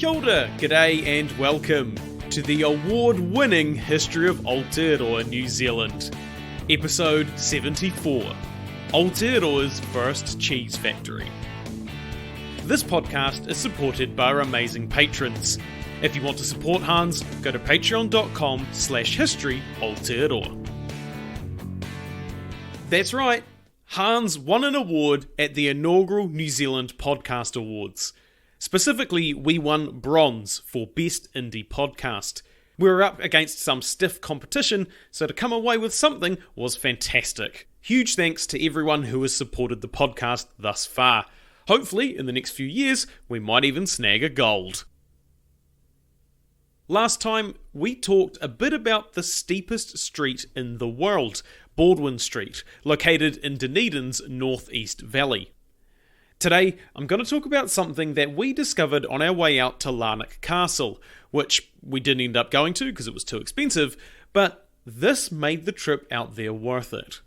Kia ora, g'day and welcome to the award-winning History of Aotearoa, New Zealand. Episode 74, Aotearoa's First Cheese Factory. This podcast is supported by our amazing patrons. If you want to support Hans, go to patreon.com/history Aotearoa. That's right, Hans won an award at the inaugural New Zealand Podcast Awards. Specifically, we won bronze for Best Indie Podcast. We were up against some stiff competition, so to come away with something was fantastic. Huge thanks to everyone who has supported the podcast thus far. Hopefully, in the next few years, we might even snag a gold. Last time, we talked a bit about the steepest street in the world, Baldwin Street, located in Dunedin's northeast valley. Today, I'm going to talk about something that we discovered on our way out to Larnac Castle, which we didn't end up going to because it was too expensive, but this made the trip out there worth it.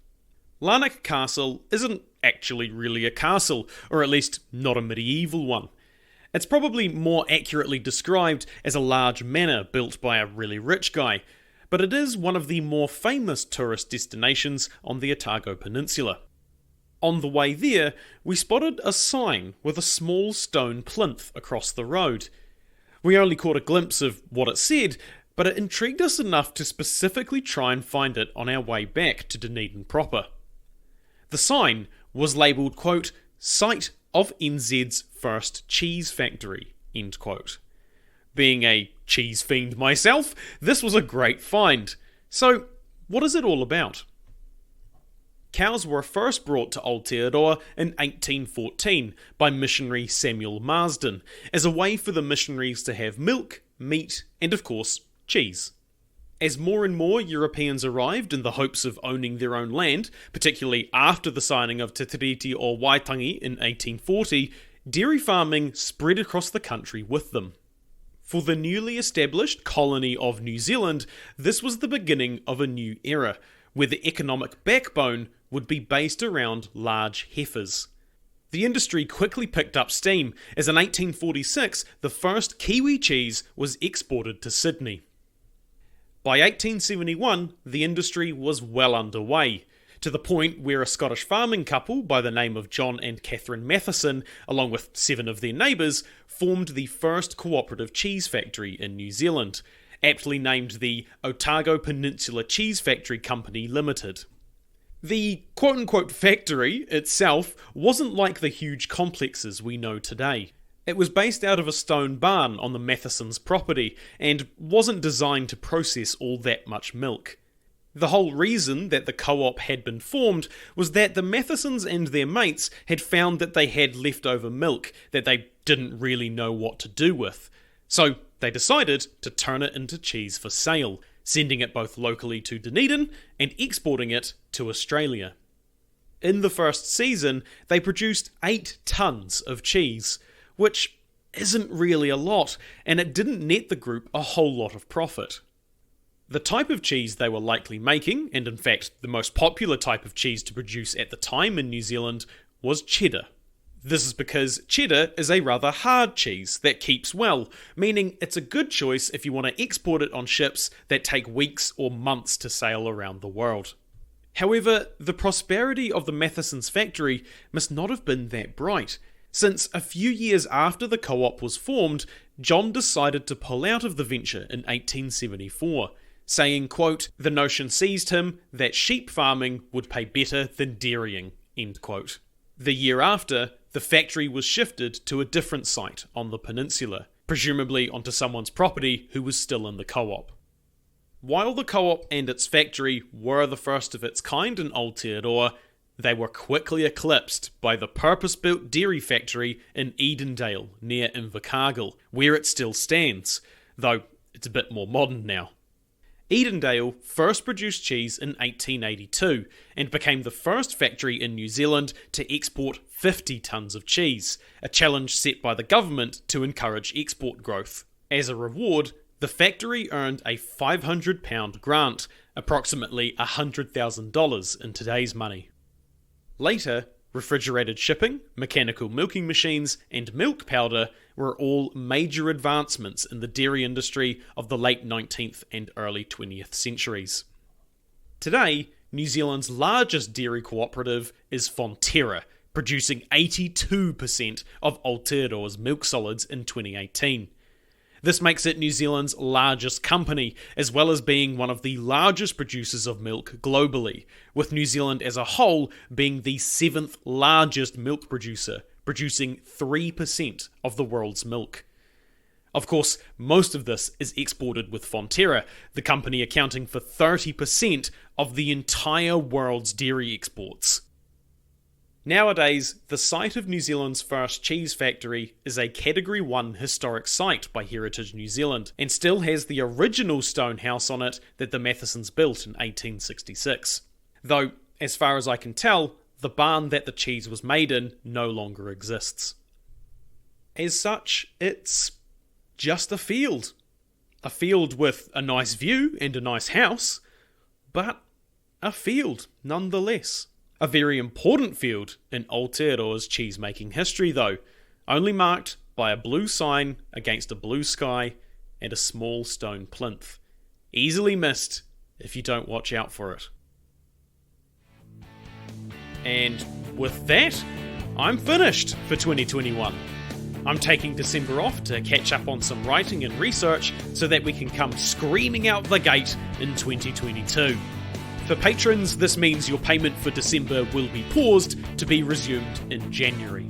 Larnac Castle isn't actually really a castle, or at least not a medieval one. It's probably more accurately described as a large manor built by a really rich guy, but it is one of the more famous tourist destinations on the Otago Peninsula. On the way there, we spotted a sign with a small stone plinth across the road. We only caught a glimpse of what it said, but it intrigued us enough to specifically try and find it on our way back to Dunedin proper. The sign was labelled, quote, "Site of NZ's First Cheese Factory," end quote. Being a cheese fiend myself, this was a great find. So, what is it all about? Cows were first brought to Aotearoa in 1814 by missionary Samuel Marsden as a way for the missionaries to have milk, meat, and of course, cheese. As more and more Europeans arrived in the hopes of owning their own land, particularly after the signing of Te Tiriti o Waitangi in 1840, dairy farming spread across the country with them. For the newly established colony of New Zealand, this was the beginning of a new era, where the economic backbone would be based around large heifers. The industry quickly picked up steam, as in 1846 the first Kiwi cheese was exported to Sydney. By 1871 the industry was well underway, to the point where a Scottish farming couple by the name of John and Catherine Matheson, along with 7 of their neighbours, formed the first cooperative cheese factory in New Zealand, aptly named the Otago Peninsula Cheese Factory Company Limited. The quote-unquote factory itself wasn't like the huge complexes we know today. It was based out of a stone barn on the Mathesons' property, and wasn't designed to process all that much milk. The whole reason that the co-op had been formed was that the Mathesons and their mates had found that they had leftover milk that they didn't really know what to do with. So they decided to turn it into cheese for sale, sending it both locally to Dunedin and exporting it to Australia. In the first season, they produced 8 tons of cheese, which isn't really a lot, and it didn't net the group a whole lot of profit. The type of cheese they were likely making, and in fact the most popular type of cheese to produce at the time in New Zealand, was cheddar. This is because cheddar is a rather hard cheese that keeps well, meaning it's a good choice if you want to export it on ships that take weeks or months to sail around the world. However, the prosperity of the Mathesons' factory must not have been that bright, since a few years after the co-op was formed, John decided to pull out of the venture in 1874, saying, quote, "The notion seized him that sheep farming would pay better than dairying," end quote. The year after, the factory was shifted to a different site on the peninsula, presumably onto someone's property who was still in the co-op. While the co-op and its factory were the first of its kind in Aotearoa, they were quickly eclipsed by the purpose-built dairy factory in Edendale near Invercargill, where it still stands, though it's a bit more modern now. Edendale first produced cheese in 1882 and became the first factory in New Zealand to export 50 tonnes of cheese, a challenge set by the government to encourage export growth. As a reward, the factory earned a £500 grant, approximately $100,000 in today's money. Later, refrigerated shipping, mechanical milking machines, and milk powder were all major advancements in the dairy industry of the late 19th and early 20th centuries. Today, New Zealand's largest dairy cooperative is Fonterra, producing 82% of Aotearoa's milk solids in 2018. This makes it New Zealand's largest company, as well as being one of the largest producers of milk globally, with New Zealand as a whole being the 7th largest milk producer, producing 3% of the world's milk. Of course, most of this is exported with Fonterra, the company accounting for 30% of the entire world's dairy exports. Nowadays, the site of New Zealand's first cheese factory is a Category 1 historic site by Heritage New Zealand, and still has the original stone house on it that the Mathesons built in 1866. Though, as far as I can tell, the barn that the cheese was made in no longer exists. As such, it's just a field. A field with a nice view and a nice house, but a field nonetheless. A very important field in Aotearoa's cheese-making history though, only marked by a blue sign against a blue sky and a small stone plinth. Easily missed if you don't watch out for it. And with that, I'm finished for 2021. I'm taking December off to catch up on some writing and research so that we can come screaming out the gate in 2022. For patrons, this means your payment for December will be paused to be resumed in January.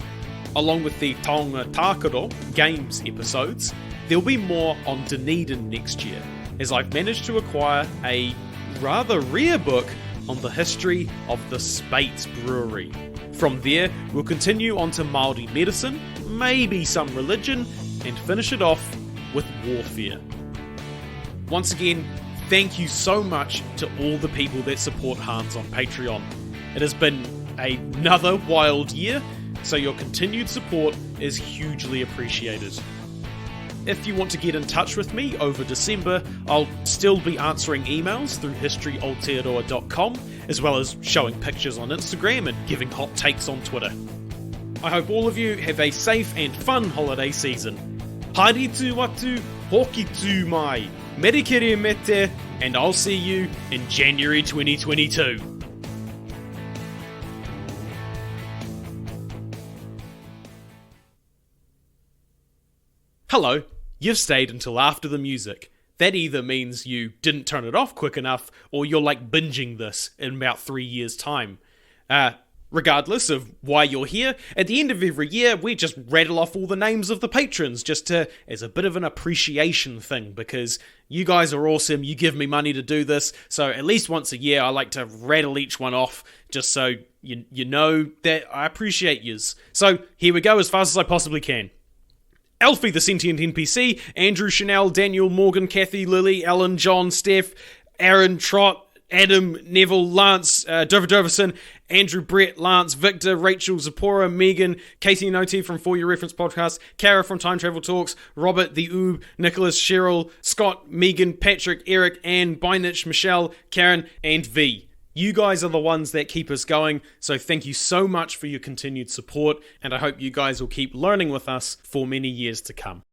Along with the Aotearoa Games episodes, there'll be more on Dunedin next year, as I've managed to acquire a rather rare book on the history of the Speight's Brewery. From there, we'll continue on to Māori medicine, maybe some religion, and finish it off with warfare. Once again, thank you so much to all the people that support Hans on Patreon. It has been another wild year, so your continued support is hugely appreciated. If you want to get in touch with me over December, I'll still be answering emails through historyaotearoa.com, as well as showing pictures on Instagram and giving hot takes on Twitter. I hope all of you have a safe and fun holiday season. Haere tu watu, hoki tu mai. Merikere mete, and I'll see you in January 2022. Hello, you've stayed until after the music. That either means you didn't turn it off quick enough, or you're like binging this in about 3 years' time. Regardless of why you're here, at the end of every year, we just rattle off all the names of the patrons, just as a bit of an appreciation thing, because you guys are awesome, you give me money to do this, so at least once a year I like to rattle each one off, just so you know that I appreciate yous. So here we go, as fast as I possibly can. Alfie the Sentient NPC, Andrew, Chanel, Daniel, Morgan, Kathy, Lily, Alan, John, Steph, Aaron, Trot, Adam, Neville, Lance, Doverson, Andrew, Brett, Lance, Victor, Rachel, Zipporah, Megan, Casey and OT from For Your Reference Podcast, Kara from Time Travel Talks, Robert, the Oob, Nicholas, Cheryl, Scott, Megan, Patrick, Eric, Anne, Bynich, Michelle, Karen, and V. You guys are the ones that keep us going, so thank you so much for your continued support, and I hope you guys will keep learning with us for many years to come.